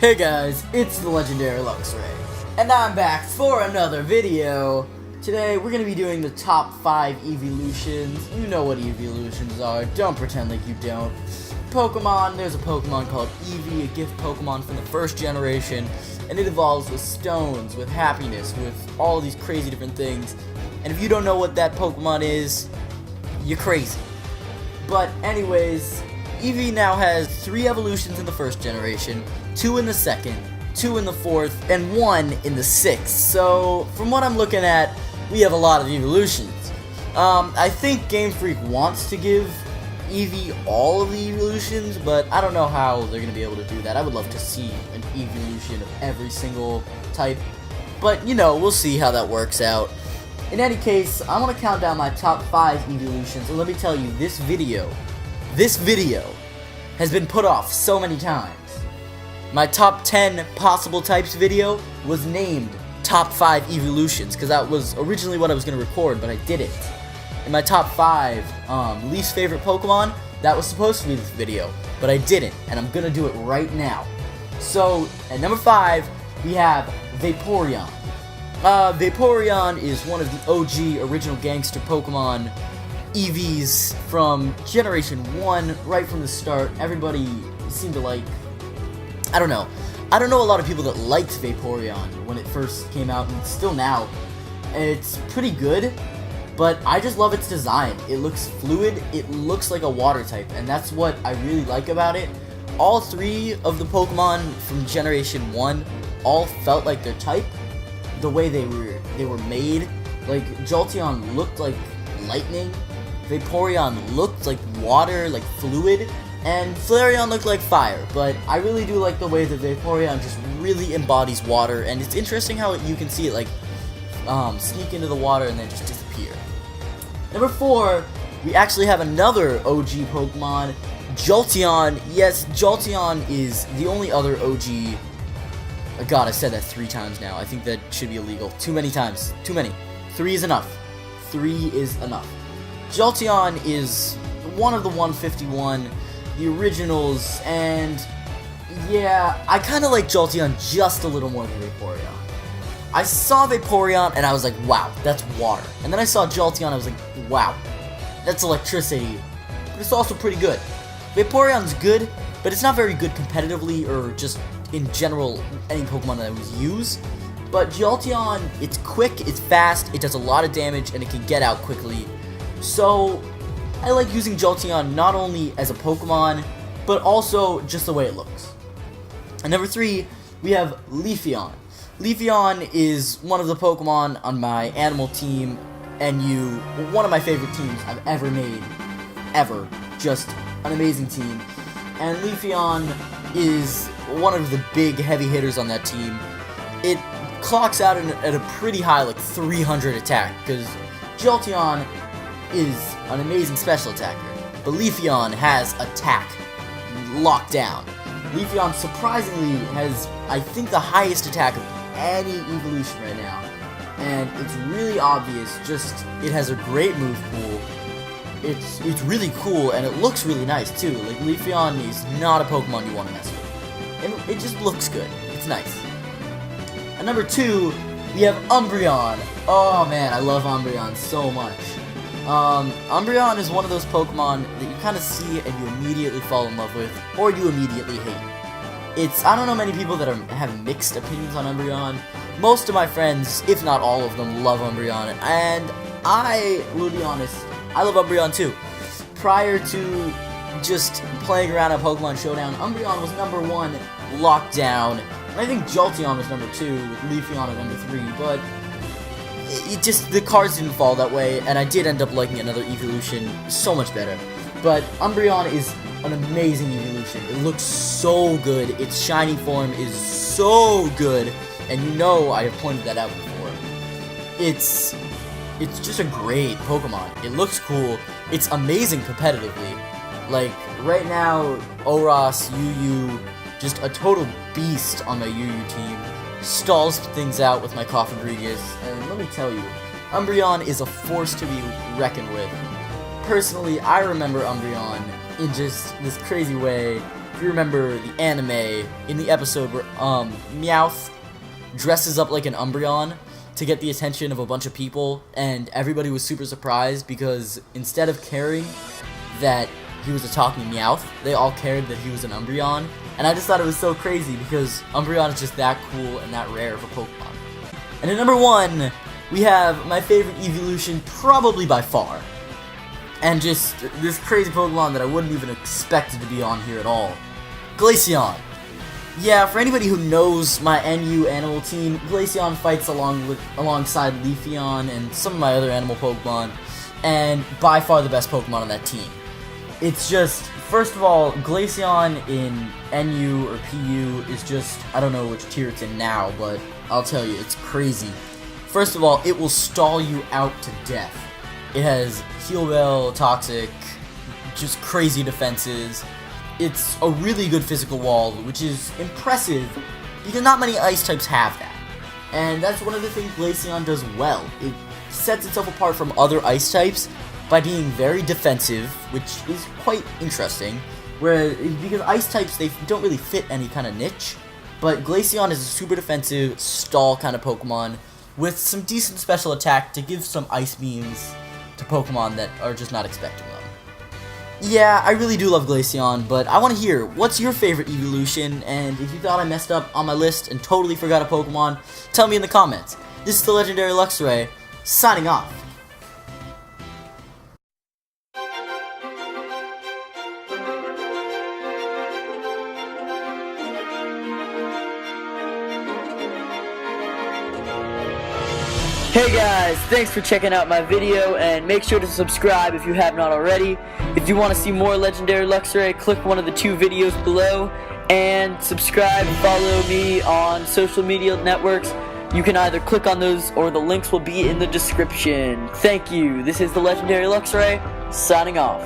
Hey guys, it's the legendary Luxray, and I'm back for another video. Today we're going to be doing the top 5 Eeveelutions. You know what Eeveelutions are, don't pretend like you don't. Pokemon, there's a Pokemon called Eevee, a gift Pokemon from the first generation, and it evolves with stones, with happiness, with all these crazy different things. And if you don't know what that Pokemon is, you're crazy. But anyways, Eevee now has 3 evolutions in the first generation, 2 in the second, 2 in the fourth, and 1 in the sixth. So, from what I'm looking at, we have a lot of Eeveelutions. I think Game Freak wants to give Eevee all of the Eeveelutions, but I don't know how they're going to be able to do that. I would love to see an Eeveelution of every single type, but you know, we'll see how that works out. In any case, I want to count down my top 5 Eeveelutions, and let me tell you, this video has been put off so many times. My top 10 possible types video was named top 5 Eeveelutions, because that was originally what I was going to record, but I didn't. In my top 5 least favorite Pokemon, that was supposed to be this video, but I didn't, and I'm going to do it right now. So, at number 5, we have Vaporeon. Vaporeon is one of the OG original gangster Pokemon Eevees from Generation 1, right from the start. Everybody seemed to like... I don't know a lot of people that liked Vaporeon when it first came out, and still now. It's pretty good, but I just love its design. It looks fluid, it looks like a water type, and that's what I really like about it. All 3 of the Pokemon from Generation 1 all felt like their type, the way they were made. Like, Jolteon looked like lightning, Vaporeon looked like water, like fluid, and Flareon looked like fire. But I really do like the way that Vaporeon just really embodies water, and it's interesting how you can see it like sneak into the water and then just disappear. Number 4, we actually have another OG Pokemon, Jolteon. Yes, Jolteon is the only other OG. God, I said that 3 times now. I think that should be illegal. Too many times. Too many. 3 is enough. 3 is enough. Jolteon is one of the 151, the originals, and yeah, I kind of like Jolteon just a little more than Vaporeon. I saw Vaporeon and I was like, wow, that's water. And then I saw Jolteon, I was like, wow, that's electricity. But it's also pretty good. Vaporeon's good, but it's not very good competitively or just in general any Pokemon that I would use. But Jolteon, it's quick, it's fast, it does a lot of damage, and it can get out quickly. So, I like using Jolteon not only as a Pokemon, but also just the way it looks. And number 3, we have Leafeon. Leafeon is one of the Pokemon on my animal team, and one of my favorite teams I've ever made. Ever. Just an amazing team. And Leafeon is one of the big heavy hitters on that team. It clocks out at a pretty high, like 300 attack, because Jolteon is an amazing special attacker, but Leafeon has attack locked down. Leafeon surprisingly has, I think, the highest attack of any Eeveelution right now, and it's really obvious. Just, it has a great move pool. It's really cool, and it looks really nice too. Like, Leafeon is not a Pokemon you want to mess with, and it just looks good. It's nice. At number 2, we have Umbreon. Oh man, I love Umbreon so much. Umbreon is one of those Pokemon that you kind of see and you immediately fall in love with, or you immediately hate. I don't know many people that have mixed opinions on Umbreon. Most of my friends, if not all of them, love Umbreon, and I will be honest, I love Umbreon too. Prior to just playing around at Pokemon Showdown, Umbreon was number 1, locked down, and I think Jolteon was number 2, with Leafeon at number 3, but the cards didn't fall that way, and I did end up liking another Eeveelution so much better. But Umbreon is an amazing Eeveelution. It looks so good. Its shiny form is so good, and you know I have pointed that out before. It's just a great Pokemon. It looks cool. It's amazing competitively. Like, right now, Oras, UU, just a total beast on my UU team. Stalls things out with my Cofagrigus, and let me tell you, Umbreon is a force to be reckoned with. Personally, I remember Umbreon in just this crazy way if you remember the anime, in the episode where Meowth dresses up like an Umbreon to get the attention of a bunch of people, and everybody was super surprised because instead of caring that he was a talking Meowth, they all cared that he was an Umbreon. And I just thought it was so crazy because Umbreon is just that cool and that rare of a Pokemon. And at number 1, we have my favorite evolution probably by far. And just this crazy Pokemon that I wouldn't even expect it to be on here at all. Glaceon. Yeah, for anybody who knows my NU animal team, Glaceon fights alongside Leafeon and some of my other animal Pokemon, and by far the best Pokemon on that team. It's just, first of all, Glaceon in NU or PU is just, I don't know which tier it's in now, but I'll tell you, it's crazy. First of all, it will stall you out to death. It has Heal Bell, Toxic, just crazy defenses. It's a really good physical wall, which is impressive because not many ice types have that. And that's one of the things Glaceon does well. It sets itself apart from other ice types by being very defensive, which is quite interesting. Because ice types, they don't really fit any kind of niche, but Glaceon is a super defensive, stall kind of Pokemon with some decent special attack to give some ice beams to Pokemon that are just not expecting them. Yeah, I really do love Glaceon, but I want to hear, what's your favorite evolution? And if you thought I messed up on my list and totally forgot a Pokemon, tell me in the comments. This is the legendary Luxray, signing off. Hey guys, thanks for checking out my video, and make sure to subscribe if you have not already. If you want to see more Legendary Luxray, click one of the 2 videos below, and subscribe and follow me on social media networks. You can either click on those or the links will be in the description. Thank you. This is the Legendary Luxray, signing off.